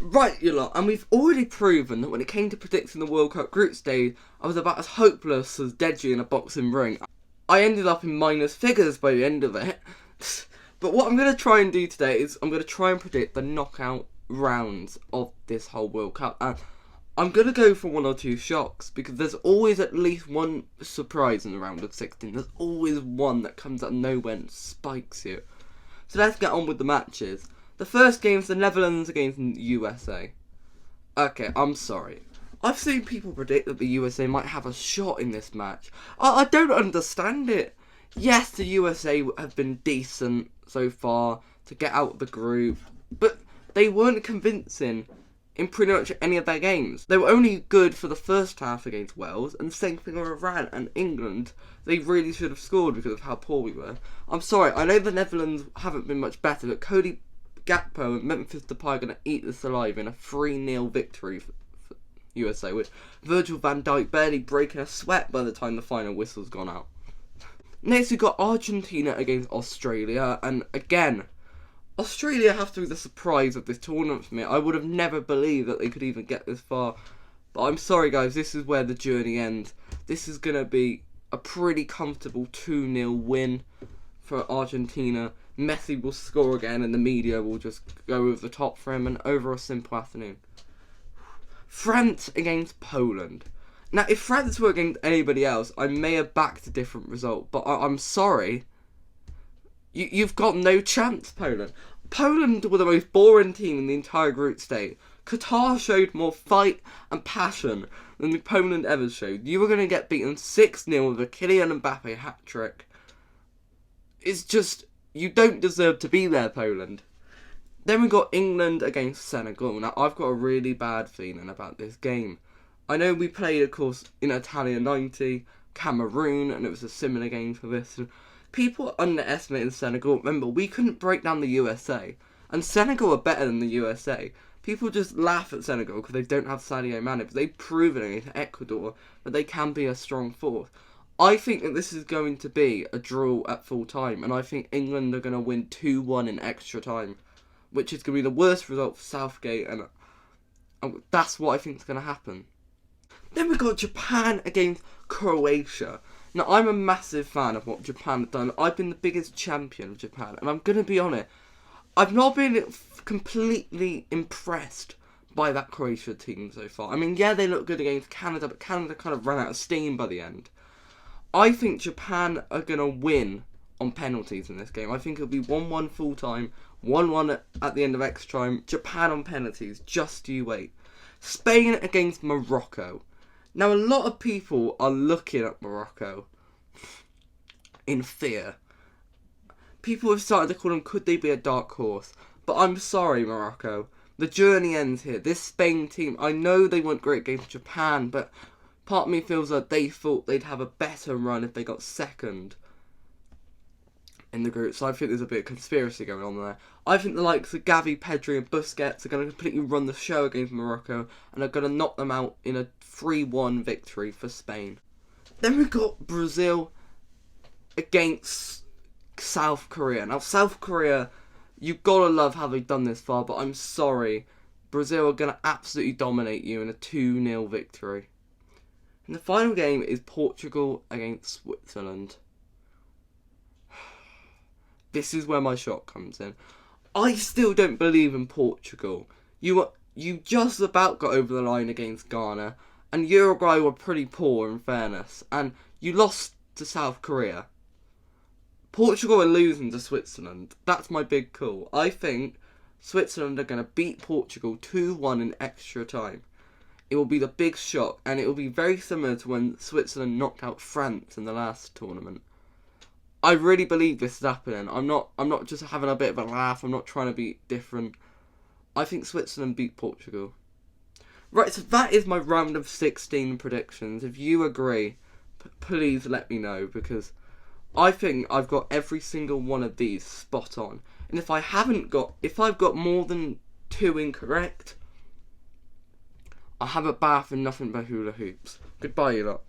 Right, you lot, and we've already proven that when it came to predicting the World Cup group stage, I was about as hopeless as Deji in a boxing ring. I ended up in minus figures by the end of it. But what I'm going to try and do today is I'm going to try and predict the knockout rounds of this whole World Cup. And I'm going to go for one or two shocks, because there's always at least one surprise in the round of 16. There's always one that comes out of nowhere and spikes you. So let's get on with the matches. The first game is the Netherlands against the USA. Okay, I'm sorry. I've seen people predict that the USA might have a shot in this match. I don't understand it. Yes, the USA have been decent so far to get out of the group, but they weren't convincing in pretty much any of their games. They were only good for the first half against Wales, and the same thing with Iran and England. They really should have scored because of how poor we were. I'm sorry, I know the Netherlands haven't been much better, but Cody Gakpo and Memphis Depay are going to eat this alive in a 3-0 victory for USA, with Virgil van Dijk barely breaking a sweat by the time the final whistle's gone out. Next, we've got Argentina against Australia, and again, Australia have to be the surprise of this tournament for me. I would have never believed that they could even get this far, but I'm sorry guys, this is where the journey ends. This is going to be a pretty comfortable 2-0 win for Argentina. Messi will score again and the media will just go over the top for him, and over a simple afternoon. France against Poland. Now, if France were against anybody else, I may have backed a different result, but I'm sorry. You've got no chance, Poland. Poland were the most boring team in the entire group stage. Qatar showed more fight and passion than Poland ever showed. You were going to get beaten 6-0 with a Kylian Mbappe hat-trick. It's just, you don't deserve to be there, Poland. Then we got England against Senegal. Now, I've got a really bad feeling about this game. I know we played, of course, in Italia 90, Cameroon, and it was a similar game for this. People underestimated Senegal. Remember, we couldn't break down the USA, and Senegal are better than the USA. People just laugh at Senegal because they don't have Sadio Mane, but they've proven against Ecuador that they can be a strong force. I think that this is going to be a draw at full time, and I think England are going to win 2-1 in extra time, which is going to be the worst result for Southgate, and that's what I think is going to happen. Then we've got Japan against Croatia. Now, I'm a massive fan of what Japan have done. I've been the biggest champion of Japan, and I'm going to be honest, I've not been completely impressed by that Croatia team so far. I mean, yeah, they look good against Canada, but Canada kind of ran out of steam by the end. I think Japan are going to win on penalties in this game. I think it'll be 1-1 full time, 1-1 at the end of extra time. Japan on penalties, just you wait. Spain against Morocco. Now, a lot of people are looking at Morocco in fear. People have started to call them, could they be a dark horse? But I'm sorry, Morocco. The journey ends here. This Spain team, I know they weren't great against Japan, but part of me feels like they thought they'd have a better run if they got second in the group. So I think there's a bit of conspiracy going on there. I think the likes of Gavi, Pedri and Busquets are going to completely run the show against Morocco and are going to knock them out in a 3-1 victory for Spain. Then we've got Brazil against South Korea. Now, South Korea, you've got to love how they've done this far, but I'm sorry. Brazil are going to absolutely dominate you in a 2-0 victory. And the final game is Portugal against Switzerland. This is where my shock comes in. I still don't believe in Portugal. You just about got over the line against Ghana, and Uruguay were pretty poor in fairness, and you lost to South Korea. Portugal are losing to Switzerland. That's my big call. I think Switzerland are going to beat Portugal 2-1 in extra time. It will be the big shock, and it will be very similar to when Switzerland knocked out France in the last tournament. I really believe this is happening. I'm not just having a bit of a laugh. I'm not trying to be different. I think Switzerland beat Portugal. Right, so that is my round of 16 predictions. If you agree, please let me know, because I think I've got every single one of these spot on. And if I've got more than 2 incorrect, I'll have a bath and nothing but hula hoops. Goodbye, you lot.